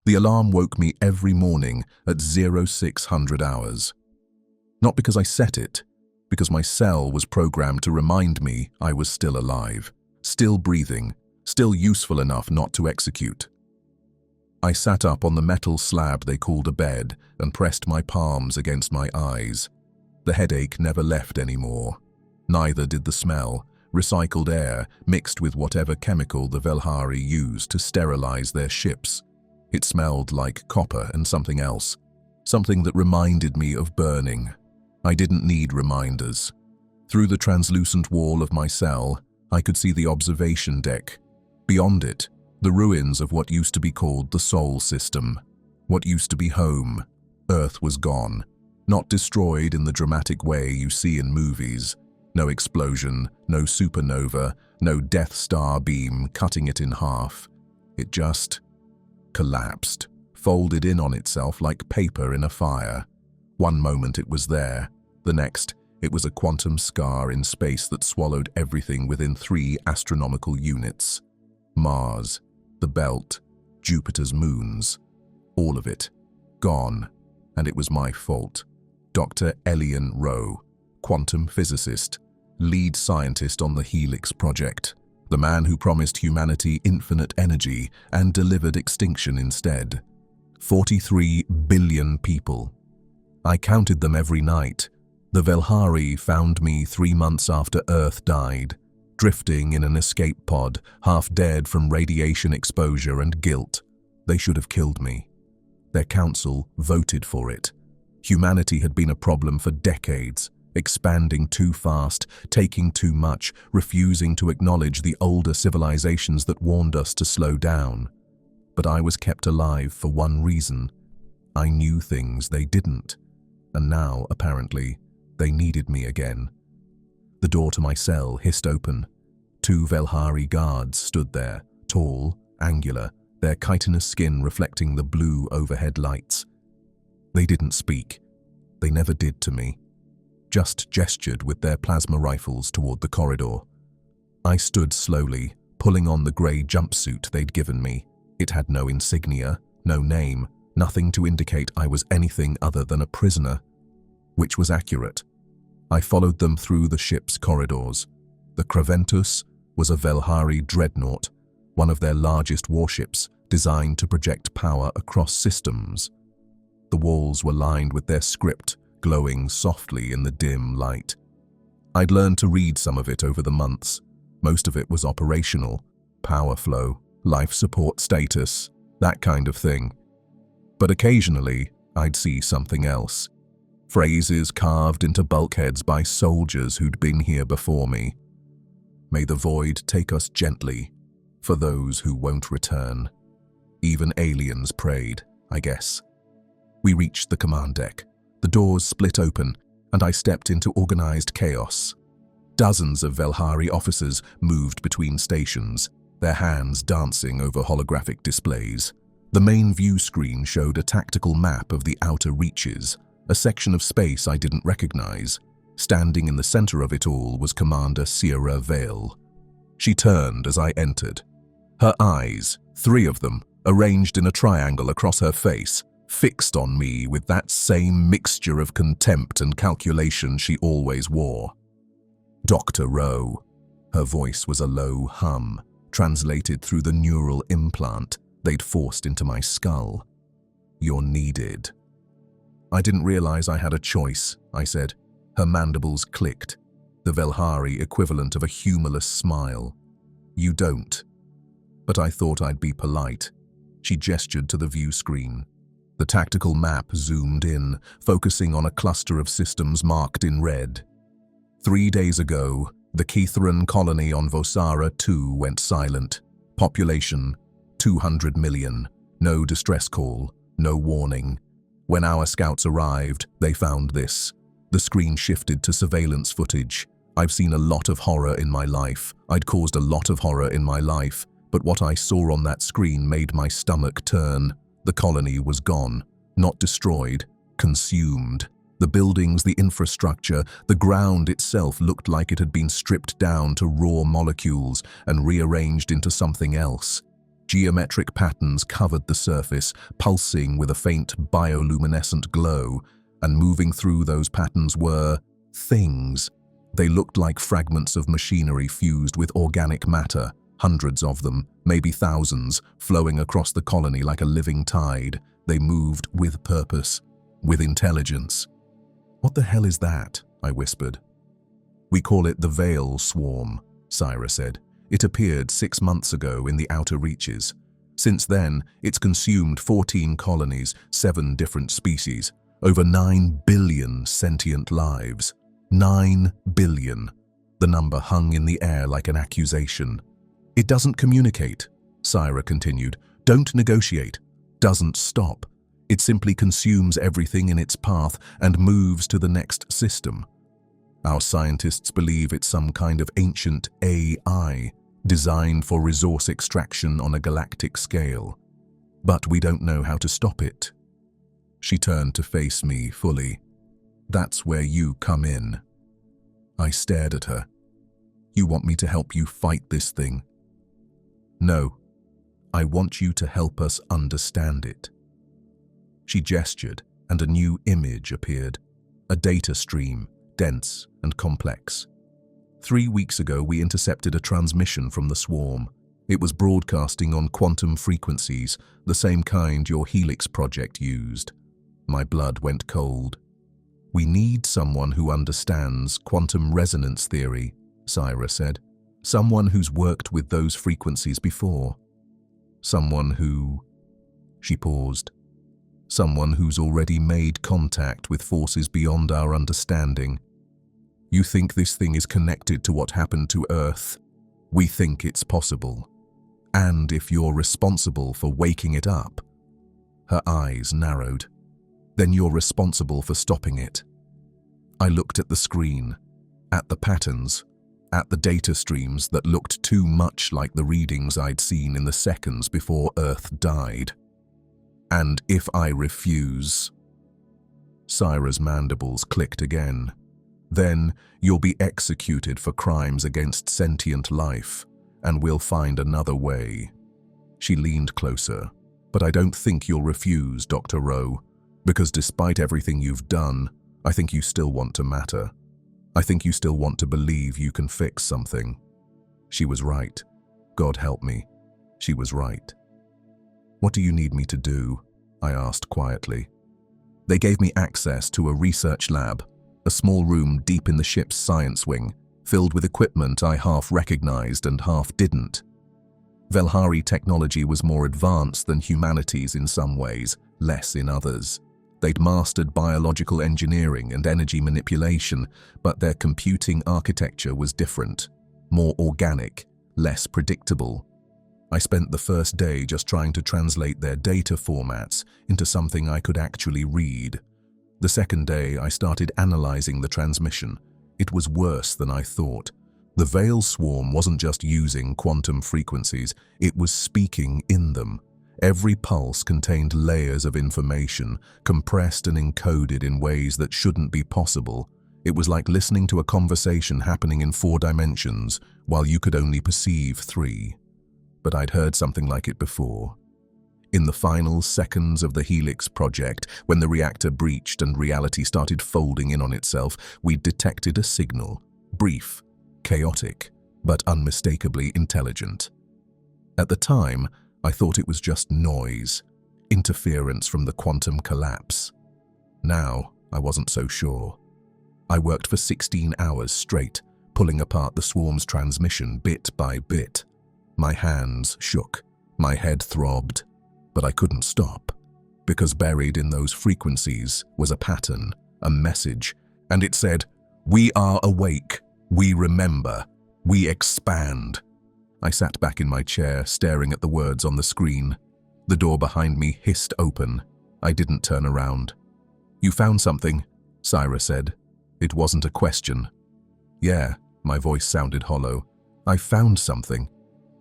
The alarm woke me every morning at 0600 hours. Not because I set it, because my cell was programmed to remind me I was still alive, still breathing, still useful enough not to execute. I sat up on the metal slab they called a bed and pressed my palms against my eyes. The headache never left anymore. Neither did the smell, recycled air mixed with whatever chemical the Velhari used to sterilize their ships. It smelled like copper and something else, something that reminded me of burning. I didn't need reminders. Through the translucent wall of my cell, I could see the observation deck. Beyond it, the ruins of what used to be called the Sol System. What used to be home. Earth was gone. Not destroyed in the dramatic way you see in movies. No explosion, no supernova, no Death Star beam cutting it in half. It just collapsed, folded in on itself like paper in a fire. One moment it was there, the next it was a quantum scar in space that swallowed everything within 3 astronomical units. Mars, the belt, Jupiter's moons, all of it, gone, and it was my fault. Dr. Elian Rowe, quantum physicist, lead scientist on the Helix project, the man who promised humanity infinite energy and delivered extinction instead. 43 billion people. I counted them every night. The Velhari found me 3 months after Earth died, drifting in an escape pod, half dead from radiation exposure and guilt. They should have killed me. Their council voted for it. Humanity had been a problem for decades, expanding too fast, taking too much, refusing to acknowledge the older civilizations that warned us to slow down. But I was kept alive for one reason. I knew things they didn't. And now, apparently, they needed me again. The door to my cell hissed open. 2 Velhari guards stood there, tall, angular, their chitinous skin reflecting the blue overhead lights. They didn't speak. They never did to me. Just gestured with their plasma rifles toward the corridor. I stood slowly, pulling on the grey jumpsuit they'd given me. It had no insignia, no name, nothing to indicate I was anything other than a prisoner. Which was accurate. I followed them through the ship's corridors. The Kraventus was a Velhari dreadnought, one of their largest warships, designed to project power across systems. The walls were lined with their script, glowing softly in the dim light. I'd learned to read some of it over the months. Most of it was operational, power flow, life support status, that kind of thing. But occasionally, I'd see something else. Phrases carved into bulkheads by soldiers who'd been here before me. May the void take us gently, for those who won't return. Even aliens prayed, I guess. We reached the command deck. The doors split open, and I stepped into organized chaos. Dozens of Velhari officers moved between stations, their hands dancing over holographic displays. The main view screen showed a tactical map of the outer reaches, a section of space I didn't recognize. Standing in the center of it all was Commander Sierra Vale. She turned as I entered. Her eyes, 3 of them, arranged in a triangle across her face, fixed on me with that same mixture of contempt and calculation she always wore. Dr. Rowe. Her voice was a low hum, translated through the neural implant they'd forced into my skull. You're needed. I didn't realize I had a choice, I said. Her mandibles clicked, the Velhari equivalent of a humorless smile. You don't. But I thought I'd be polite. She gestured to the view screen. The tactical map zoomed in, focusing on a cluster of systems marked in red. 3 days ago, the Kithran colony on Vosara 2 went silent. Population, 200 million. No distress call, no warning. When our scouts arrived, they found this. The screen shifted to surveillance footage. I've seen a lot of horror in my life. I'd caused a lot of horror in my life, but what I saw on that screen made my stomach turn. The colony was gone, not destroyed, consumed. The buildings, the infrastructure, the ground itself looked like it had been stripped down to raw molecules and rearranged into something else. Geometric patterns covered the surface, pulsing with a faint bioluminescent glow, and moving through those patterns were things. They looked like fragments of machinery fused with organic matter, hundreds of them, maybe thousands, flowing across the colony like a living tide. They moved with purpose, with intelligence. "What the hell is that?" I whispered. "We call it the Veil Swarm," Syra said. "It appeared 6 months ago in the outer reaches. Since then, it's consumed 14 colonies, 7 different species, over 9 billion sentient lives. 9 billion. The number hung in the air like an accusation. "It doesn't communicate," Syra continued. "Don't negotiate. Doesn't stop. It simply consumes everything in its path and moves to the next system. Our scientists believe it's some kind of ancient AI, designed for resource extraction on a galactic scale. But we don't know how to stop it." She turned to face me fully. "That's where you come in." I stared at her. "You want me to help you fight this thing?" "No. I want you to help us understand it." She gestured, and a new image appeared. A data stream, dense and complex. 3 weeks ago, we intercepted a transmission from the swarm. It was broadcasting on quantum frequencies, the same kind your Helix project used. My blood went cold. "We need someone who understands quantum resonance theory," Syra said. "Someone who's worked with those frequencies before. Someone who..." She paused. "Someone who's already made contact with forces beyond our understanding. You think this thing is connected to what happened to Earth? We think it's possible. And if you're responsible for waking it up..." Her eyes narrowed. "Then you're responsible for stopping it." I looked at the screen, at the patterns, at the data streams that looked too much like the readings I'd seen in the seconds before Earth died. "And if I refuse..." Syra's mandibles clicked again. "Then you'll be executed for crimes against sentient life, and we'll find another way." She leaned closer. "But I don't think you'll refuse, Dr. Rowe, because despite everything you've done, I think you still want to matter. I think you still want to believe you can fix something." She was right. God help me. She was right. "What do you need me to do?" I asked quietly. They gave me access to a research lab, a small room deep in the ship's science wing, filled with equipment I half recognized and half didn't. Velhari technology was more advanced than humanity's in some ways, less in others. They'd mastered biological engineering and energy manipulation, but their computing architecture was different, more organic, less predictable. I spent the first day just trying to translate their data formats into something I could actually read. The second day, I started analyzing the transmission. It was worse than I thought. The Veil Swarm wasn't just using quantum frequencies, it was speaking in them. Every pulse contained layers of information, compressed and encoded in ways that shouldn't be possible. It was like listening to a conversation happening in 4 dimensions, while you could only perceive 3. But I'd heard something like it before. In the final seconds of the Helix project, when the reactor breached and reality started folding in on itself, we detected a signal. Brief, chaotic, but unmistakably intelligent. At the time, I thought it was just noise, interference from the quantum collapse. Now, I wasn't so sure. I worked for 16 hours straight, pulling apart the swarm's transmission bit by bit. My hands shook, my head throbbed, but I couldn't stop, because buried in those frequencies was a pattern, a message, and it said, "We are awake, we remember, we expand." I sat back in my chair, staring at the words on the screen. The door behind me hissed open. I didn't turn around. "You found something," Syra said. It wasn't a question. "Yeah," my voice sounded hollow. "I found something."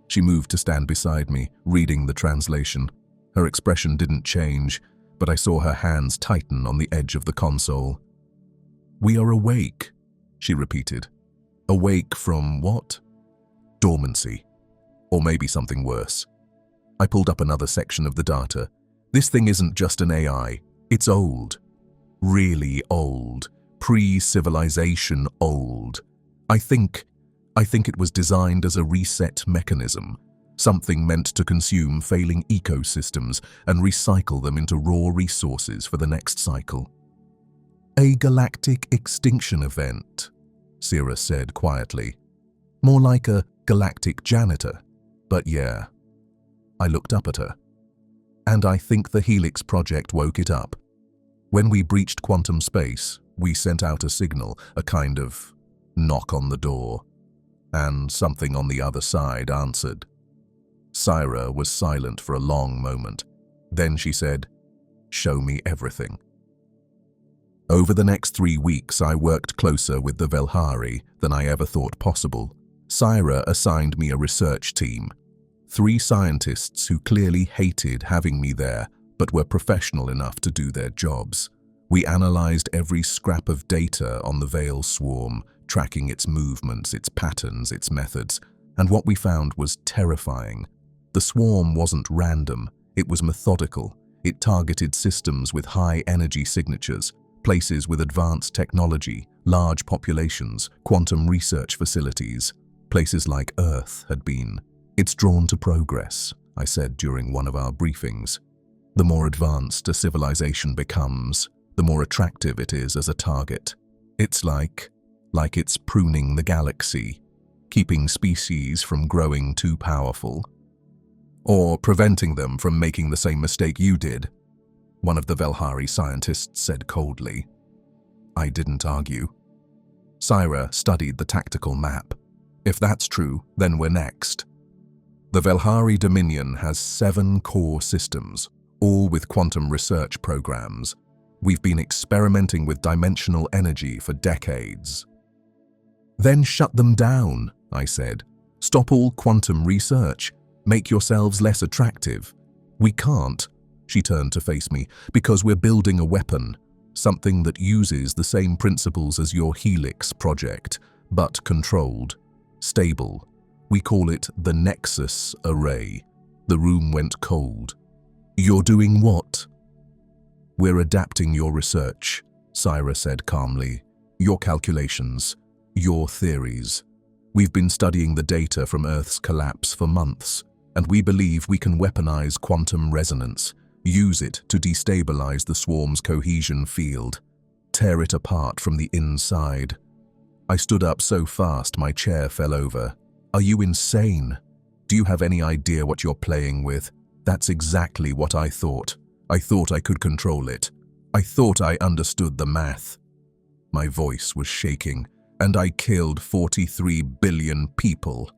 She moved to stand beside me, reading the translation. Her expression didn't change, but I saw her hands tighten on the edge of the console. "We are awake," she repeated. "Awake from what?" "Dormancy. Or maybe something worse." I pulled up another section of the data. This thing isn't just an AI. It's old. Really old. Pre-civilization old. I think it was designed as a reset mechanism, something meant to consume failing ecosystems and recycle them into raw resources for the next cycle. A galactic extinction event, Sira said quietly. More like a galactic janitor, but yeah. I looked up at her. And I think the Helix project woke it up. When we breached quantum space, we sent out a signal, a kind of knock on the door, and something on the other side answered. Sira was silent for a long moment. Then she said, "Show me everything." Over the next 3 weeks, I worked closer with the Velhari than I ever thought possible. Sira assigned me a research team. 3 scientists who clearly hated having me there, but were professional enough to do their jobs. We analyzed every scrap of data on the Veil swarm, tracking its movements, its patterns, its methods, and what we found was terrifying. The swarm wasn't random, it was methodical. It targeted systems with high energy signatures, places with advanced technology, large populations, quantum research facilities. Places like Earth had been. "It's drawn to progress," I said during one of our briefings. "The more advanced a civilization becomes, the more attractive it is as a target. It's like it's pruning the galaxy, keeping species from growing too powerful. Or preventing them from making the same mistake you did," one of the Velhari scientists said coldly. I didn't argue. Sira studied the tactical map. "If that's true, then we're next." The Velhari Dominion has 7 core systems, all with quantum research programs. We've been experimenting with dimensional energy for decades. "Then shut them down," I said. "Stop all quantum research. Make yourselves less attractive." "We can't," she turned to face me, "because we're building a weapon, something that uses the same principles as your Helix project, but controlled, stable. We call it the Nexus Array." The room went cold. "You're doing what?" "We're adapting your research," Sira said calmly. "Your calculations, your theories. We've been studying the data from Earth's collapse for months, and we believe we can weaponize quantum resonance, use it to destabilize the swarm's cohesion field, tear it apart from the inside." I stood up so fast my chair fell over. "Are you insane? Do you have any idea what you're playing with?" "That's exactly what I thought. I thought I could control it. I thought I understood the math." My voice was shaking. "And I killed 43 billion people."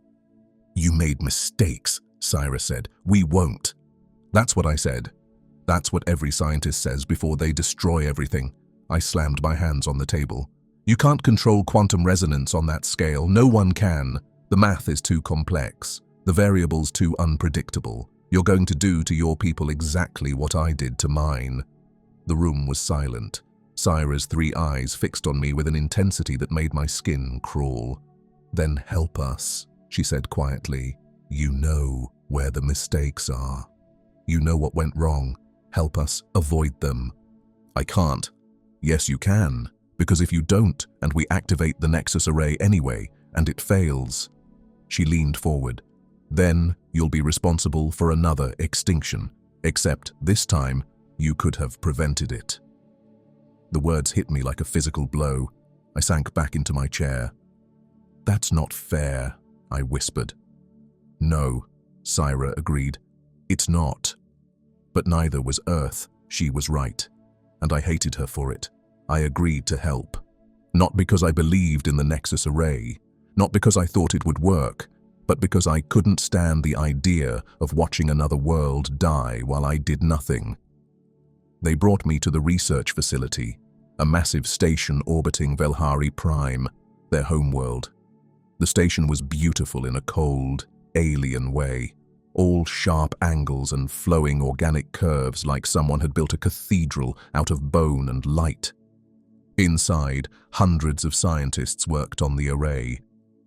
"You made mistakes," Sira said. "We won't." "That's what I said. That's what every scientist says before they destroy everything." I slammed my hands on the table. "You can't control quantum resonance on that scale. No one can. The math is too complex. The variables too unpredictable. You're going to do to your people exactly what I did to mine." The room was silent. Sira's 3 eyes fixed on me with an intensity that made my skin crawl. "Then help us," she said quietly. "You know where the mistakes are. You know what went wrong. Help us avoid them." "I can't." "Yes, you can, because if you don't and we activate the Nexus Array anyway, and it fails," she leaned forward, "then you'll be responsible for another extinction, except this time you could have prevented it." The words hit me like a physical blow. I sank back into my chair. "That's not fair," I whispered. "No," Sira agreed. "It's not." But neither was Earth. She was right. And I hated her for it. I agreed to help. Not because I believed in the Nexus Array, not because I thought it would work, but because I couldn't stand the idea of watching another world die while I did nothing. They brought me to the research facility, a massive station orbiting Velhari Prime, their homeworld. The station was beautiful in a cold, alien way, all sharp angles and flowing organic curves like someone had built a cathedral out of bone and light. Inside, hundreds of scientists worked on the array.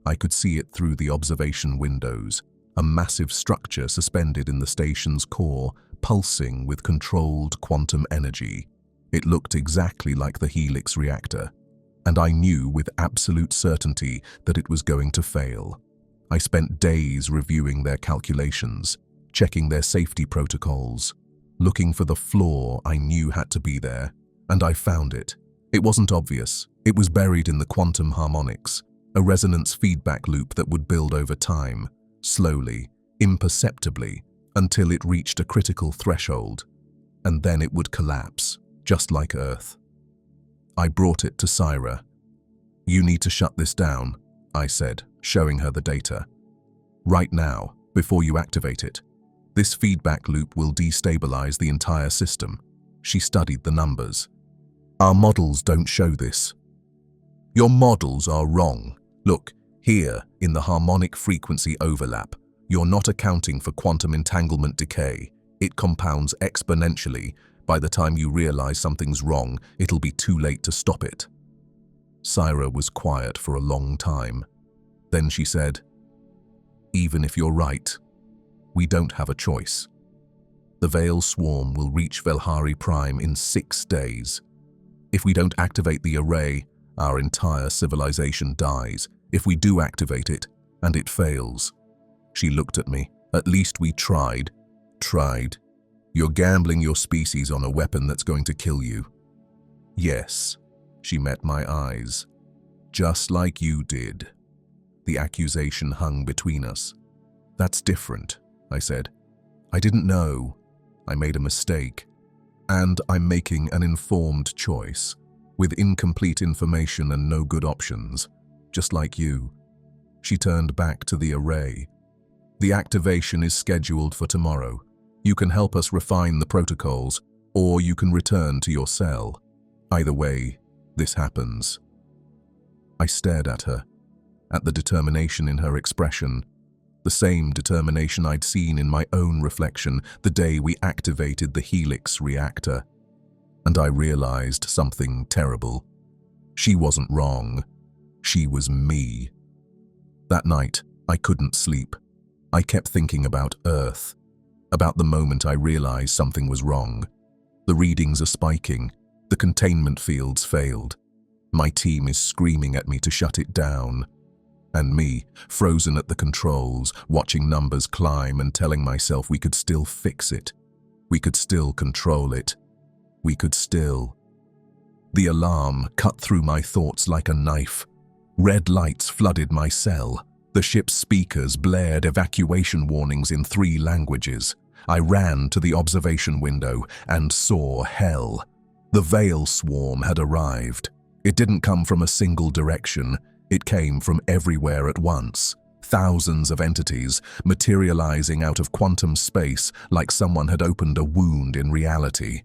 I could see it through the observation windows, a massive structure suspended in the station's core, pulsing with controlled quantum energy. It looked exactly like the Helix reactor, and I knew with absolute certainty that it was going to fail. I spent days reviewing their calculations, checking their safety protocols, looking for the flaw I knew had to be there, and I found it. It wasn't obvious. It was buried in the quantum harmonics, a resonance feedback loop that would build over time, slowly, imperceptibly, until it reached a critical threshold, and then it would collapse, just like Earth. I brought it to Syra. "You need to shut this down," I said, showing her the data. "Right now, before you activate it. This feedback loop will destabilize the entire system." She studied the numbers. "Our models don't show this." "Your models are wrong. Look, here, in the harmonic frequency overlap, you're not accounting for quantum entanglement decay. It compounds exponentially. By the time you realize something's wrong, it'll be too late to stop it." Syra was quiet for a long time. Then she said, "Even if you're right, we don't have a choice. The Veil swarm will reach Velhari Prime in 6 days. If we don't activate the array, our entire civilization dies. If we do activate it, and it fails." She looked at me. "At least we tried." "Tried? You're gambling your species on a weapon that's going to kill you." "Yes." She met my eyes. "Just like you did." The accusation hung between us. "That's different," I said. "I didn't know. I made a mistake. And I'm making an informed choice, with incomplete information and no good options, just like you." She turned back to the array. "The activation is scheduled for tomorrow. You can help us refine the protocols, or you can return to your cell. Either way, this happens." I stared at her, at the determination in her expression, the same determination I'd seen in my own reflection the day we activated the Helix reactor. And I realized something terrible. She wasn't wrong. She was me. That night, I couldn't sleep. I kept thinking about Earth, about the moment I realized something was wrong. The readings are spiking. The containment fields failed. My team is screaming at me to shut it down. And me, frozen at the controls, watching numbers climb and telling myself we could still fix it. We could still control it. We could still. The alarm cut through my thoughts like a knife. Red lights flooded my cell. The ship's speakers blared evacuation warnings in 3 languages. I ran to the observation window and saw hell. The Veil swarm had arrived. It didn't come from a single direction. It came from everywhere at once. Thousands of entities materializing out of quantum space like someone had opened a wound in reality.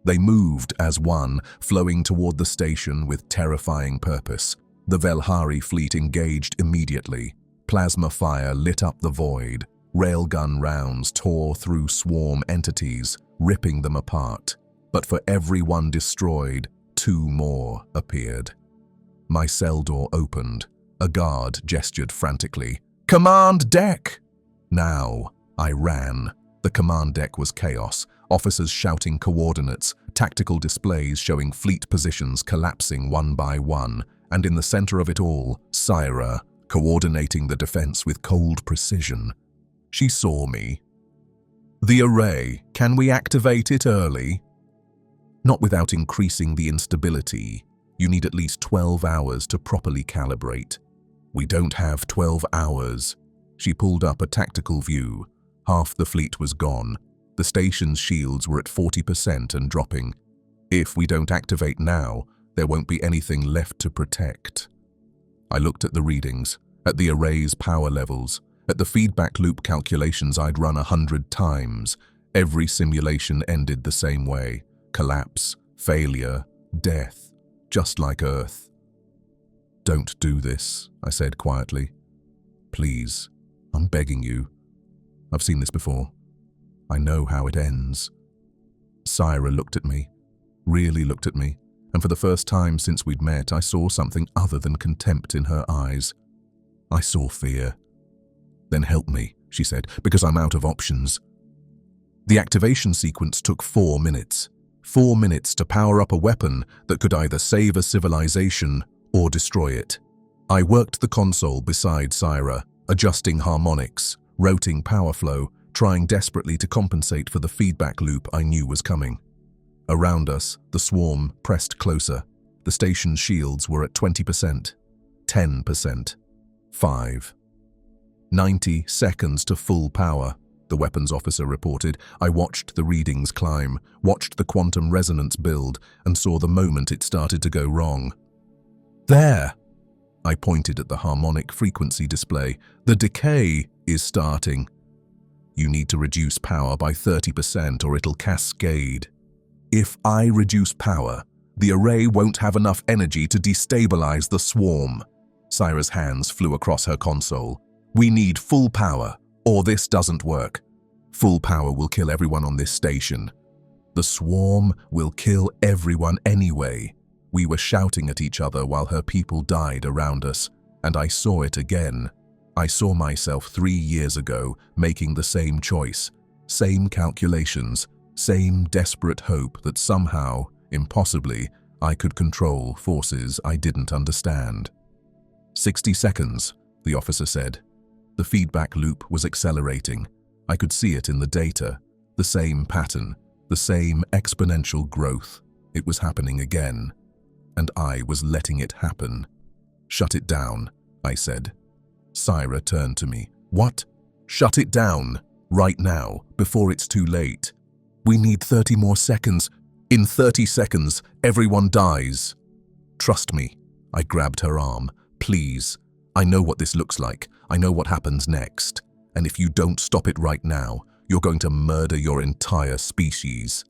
They moved as one, flowing toward the station with terrifying purpose. The Velhari fleet engaged immediately. Plasma fire lit up the void. Railgun rounds tore through swarm entities, ripping them apart. But for every one destroyed, 2 more appeared. My cell door opened. A guard gestured frantically. "Command deck!" Now, I ran. The command deck was chaos. Officers shouting coordinates, tactical displays showing fleet positions collapsing one by one, and in the center of it all, Syra, coordinating the defense with cold precision. She saw me. "The array, can we activate it early?" "Not without increasing the instability. You need at least 12 hours to properly calibrate." "We don't have 12 hours. She pulled up a tactical view. Half the fleet was gone. The station's shields were at 40% and dropping. If we don't activate now, there won't be anything left to protect." I looked at the readings, at the array's power levels, at the feedback loop calculations I'd run 100 times. Every simulation ended the same way. Collapse, failure, death, just like Earth. "Don't do this," I said quietly. "Please, I'm begging you. I've seen this before. I know how it ends." Syra looked at me, really looked at me, and for the first time since we'd met, I saw something other than contempt in her eyes. I saw fear. "Then help me," she said, because I'm out of options. The activation sequence took 4 minutes. 4 minutes to power up a weapon that could either save a civilization or destroy it. I worked the console beside Syra, adjusting harmonics, routing power flow, trying desperately to compensate for the feedback loop I knew was coming. Around us, the swarm pressed closer. The station's shields were at 20%, 10%, 5. 90 seconds to full power, the weapons officer reported. I watched the readings climb, watched the quantum resonance build, and saw the moment it started to go wrong. There! I pointed at the harmonic frequency display. The decay is starting. You need to reduce power by 30% or it'll cascade. If I reduce power, the array won't have enough energy to destabilize the swarm. Syra's hands flew across her console. We need full power, or this doesn't work. Full power will kill everyone on this station. The swarm will kill everyone anyway. We were shouting at each other while her people died around us, and I saw it again. I saw myself 3 years ago making the same choice, same calculations, same desperate hope that somehow, impossibly, I could control forces I didn't understand. 60 seconds, the officer said. The feedback loop was accelerating. I could see it in the data, the same pattern, the same exponential growth. It was happening again, and I was letting it happen. Shut it down, I said. Syra turned to me. What? Shut it down, right now, before it's too late. We need 30 more seconds. In 30 seconds, everyone dies. Trust me. I grabbed her arm. Please. I know what this looks like. I know what happens next. And if you don't stop it right now, you're going to murder your entire species.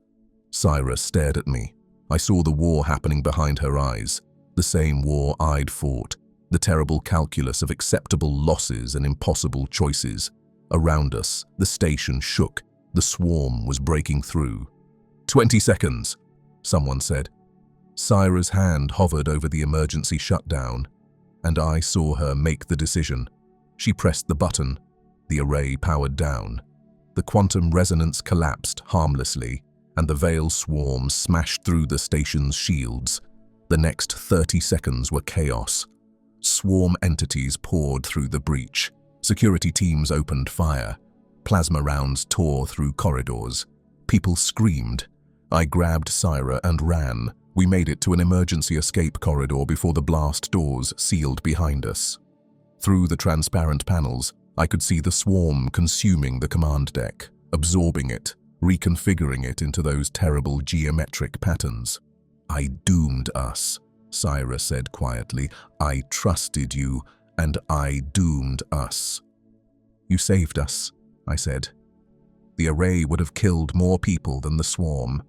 Syra stared at me. I saw the war happening behind her eyes. The same war I'd fought. The terrible calculus of acceptable losses and impossible choices. Around us, the station shook. The swarm was breaking through. 20 seconds, someone said. Syra's hand hovered over the emergency shutdown, and I saw her make the decision. She pressed the button. The array powered down. The quantum resonance collapsed harmlessly, and the veil swarm smashed through the station's shields. The next 30 seconds were chaos. Swarm entities poured through the breach. Security teams opened fire. Plasma rounds tore through corridors. People screamed. I grabbed Syra and ran. We made it to an emergency escape corridor before the blast doors sealed behind us. Through the transparent panels, I could see the swarm consuming the command deck, absorbing it, reconfiguring it into those terrible geometric patterns. I doomed us, Syra said quietly. I trusted you, and I doomed us. You saved us, I said. The array would have killed more people than the swarm.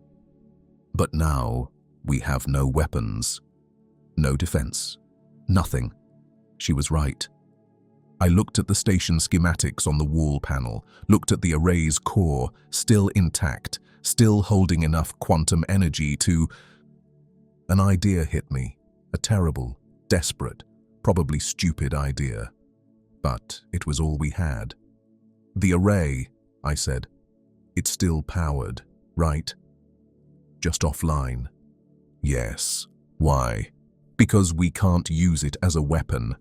But now we have no weapons, no defense, nothing. She was right. I looked at the station schematics on the wall panel, looked at the array's core, still intact, still holding enough quantum energy to... An idea hit me, a terrible, desperate, probably stupid idea. But it was all we had. The array, I said. It's still powered, right? Just offline. Yes. Why? Because we can't use it as a weapon.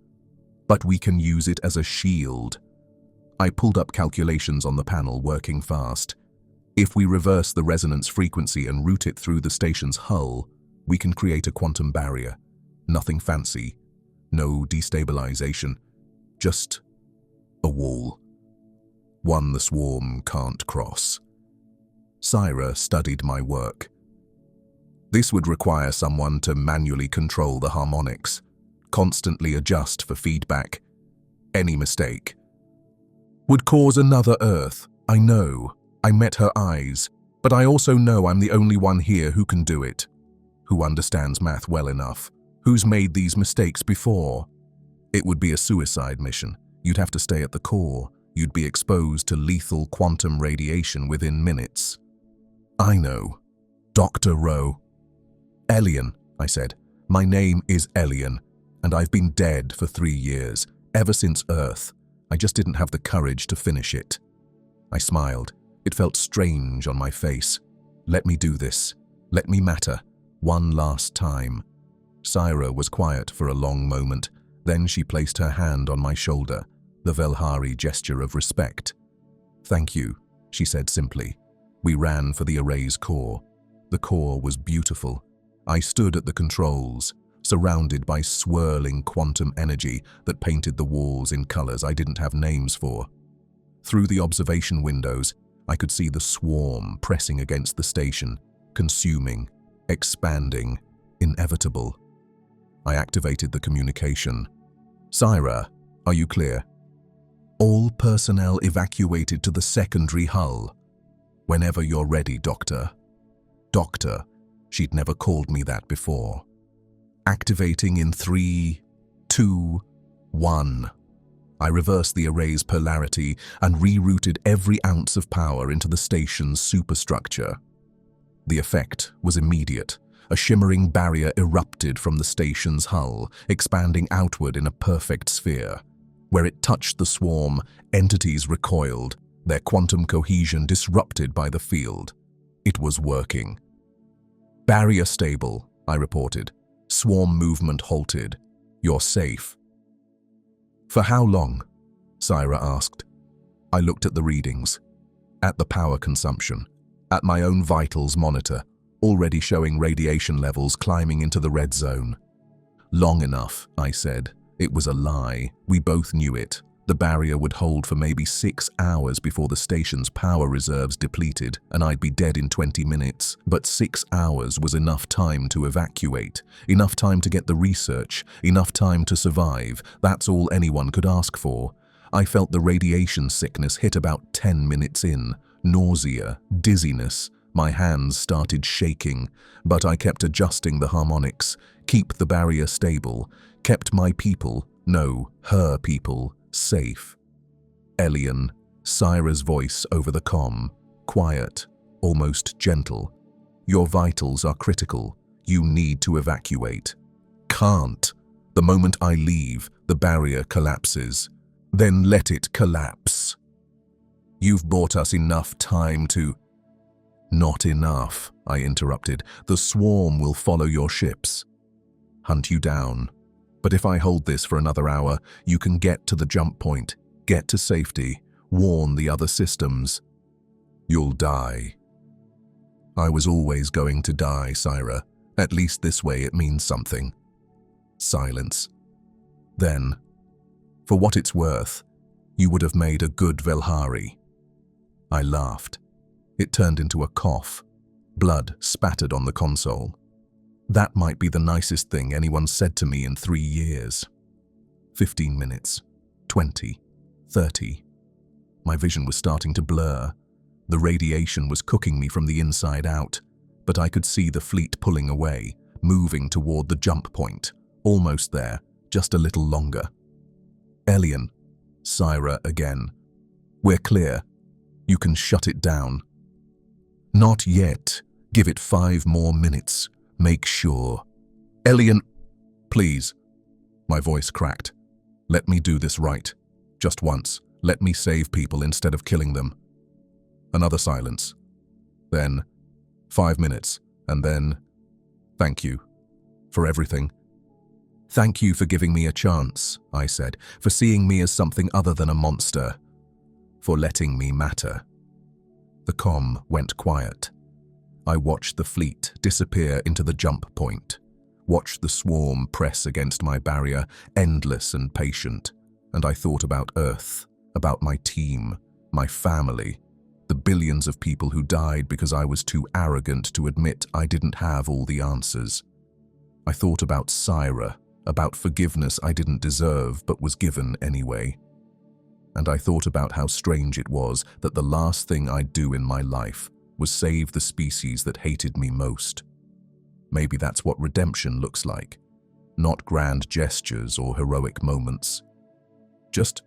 But we can use it as a shield. I pulled up calculations on the panel, working fast. If we reverse the resonance frequency and route it through the station's hull, we can create a quantum barrier. Nothing fancy. No destabilization. Just a wall. One the swarm can't cross. Syra studied my work. This would require someone to manually control the harmonics, constantly adjust for feedback. Any mistake would cause another Earth. I know. I met her eyes. But I also know I'm the only one here who can do it. Who understands math well enough. Who's made these mistakes before. It would be a suicide mission. You'd have to stay at the core. You'd be exposed to lethal quantum radiation within minutes. I know. Dr. Rowe. Elian, I said. My name is Elian, and I've been dead for 3 years, ever since Earth. I just didn't have the courage to finish it. I smiled. It felt strange on my face. Let me do this. Let me matter. One last time. Syra was quiet for a long moment. Then she placed her hand on my shoulder, the Velhari gesture of respect. "Thank you," she said simply. We ran for the array's core. The core was beautiful. I stood at the controls, surrounded by swirling quantum energy that painted the walls in colors I didn't have names for. Through the observation windows, I could see the swarm pressing against the station, consuming, expanding, inevitable. I activated the communication. "Syra, are you clear?" "All personnel evacuated to the secondary hull." "Whenever you're ready, Doctor." Doctor, she'd never called me that before. "Activating in 3, 2, 1. I reversed the array's polarity and rerouted every ounce of power into the station's superstructure. The effect was immediate. A shimmering barrier erupted from the station's hull, expanding outward in a perfect sphere. Where it touched the swarm, entities recoiled, their quantum cohesion disrupted by the field. It was working. "Barrier stable," I reported. "Swarm movement halted. You're safe." "For how long?" Syra asked. I looked at the readings, at the power consumption, at my own vitals monitor, already showing radiation levels climbing into the red zone. "Long enough," I said. It was a lie. We both knew it. The barrier would hold for maybe 6 hours before the station's power reserves depleted, and I'd be dead in 20 minutes. But 6 hours was enough time to evacuate, enough time to get the research, enough time to survive. That's all anyone could ask for. I felt the radiation sickness hit about 10 minutes in. Nausea, dizziness. My hands started shaking, but I kept adjusting the harmonics, keep the barrier stable, kept my people, no, her people, safe. "Elian," Syra's voice over the comm, quiet, almost gentle. "Your vitals are critical. You need to evacuate." "Can't. The moment I leave, the barrier collapses." "Then let it collapse." "You've bought us enough time to—" "Not enough," I interrupted. "The swarm will follow your ships. Hunt you down. But if I hold this for another hour, you can get to the jump point, get to safety, warn the other systems. You'll die." "I was always going to die, Syra. At least this way it means something." Silence. Then, "For what it's worth, you would have made a good Velhari." I laughed. It turned into a cough. Blood spattered on the console. That might be the nicest thing anyone said to me in 3 years. 15 minutes. 20. 30. My vision was starting to blur. The radiation was cooking me from the inside out, but I could see the fleet pulling away, moving toward the jump point. Almost there, just a little longer. "Elian," Syra again. "We're clear. You can shut it down." "Not yet. Give it 5 more minutes. Make sure." "Elian, please." My voice cracked. "Let me do this right. Just once. Let me save people instead of killing them." Another silence. Then 5 minutes, and then, "Thank you for everything." "Thank you for giving me a chance," I said, "for seeing me as something other than a monster, for letting me matter." The comm went quiet. I watched the fleet disappear into the jump point, watched the swarm press against my barrier, endless and patient, and I thought about Earth, about my team, my family, the billions of people who died because I was too arrogant to admit I didn't have all the answers. I thought about Syra, about forgiveness I didn't deserve but was given anyway. And I thought about how strange it was that the last thing I'd do in my life was save the species that hated me most. Maybe that's what redemption looks like. Not grand gestures or heroic moments. Just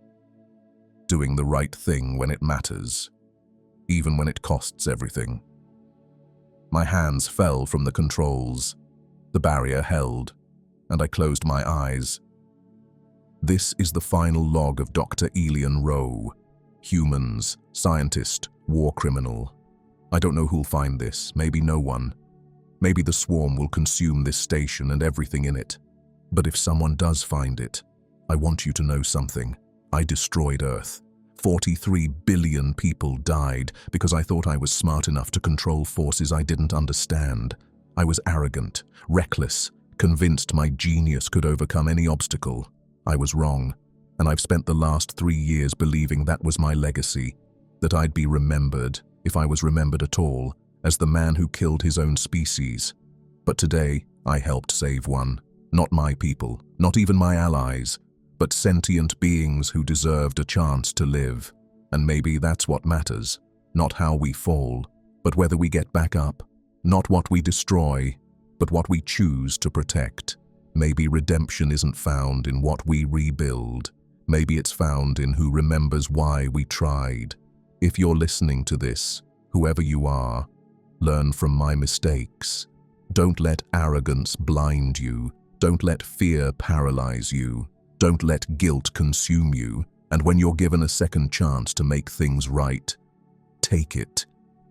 doing the right thing when it matters, even when it costs everything. My hands fell from the controls. The barrier held, and I closed my eyes. This is the final log of Dr. Elian Rowe. Humans, scientist, war criminal. I don't know who'll find this, maybe no one. Maybe the swarm will consume this station and everything in it. But if someone does find it, I want you to know something. I destroyed Earth. 43 billion people died because I thought I was smart enough to control forces I didn't understand. I was arrogant, reckless, convinced my genius could overcome any obstacle. I was wrong, and I've spent the last 3 years believing that was my legacy, that I'd be remembered, if I was remembered at all, as the man who killed his own species. But today, I helped save one. Not my people, not even my allies, but sentient beings who deserved a chance to live. And maybe that's what matters. Not how we fall, but whether we get back up. Not what we destroy, but what we choose to protect. Maybe redemption isn't found in what we rebuild. Maybe it's found in who remembers why we tried. If you're listening to this, whoever you are, learn from my mistakes. Don't let arrogance blind you. Don't let fear paralyze you. Don't let guilt consume you. And when you're given a second chance to make things right, take it,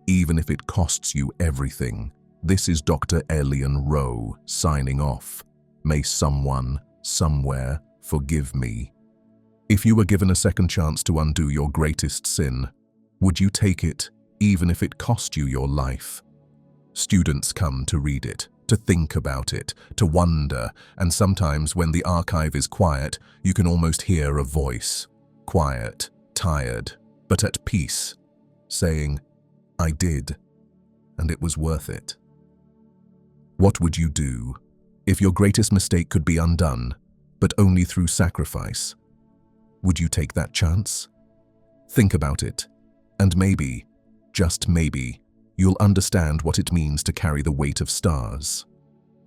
even if it costs you everything. This is Dr. Elian Rowe signing off. May someone, somewhere, forgive me. If you were given a second chance to undo your greatest sin, would you take it, even if it cost you your life? Students come to read it, to think about it, to wonder, and sometimes when the archive is quiet, you can almost hear a voice. Quiet, tired, but at peace, saying, I did, and it was worth it. What would you do if your greatest mistake could be undone, but only through sacrifice? Would you take that chance? Think about it, and maybe, just maybe, you'll understand what it means to carry the weight of stars.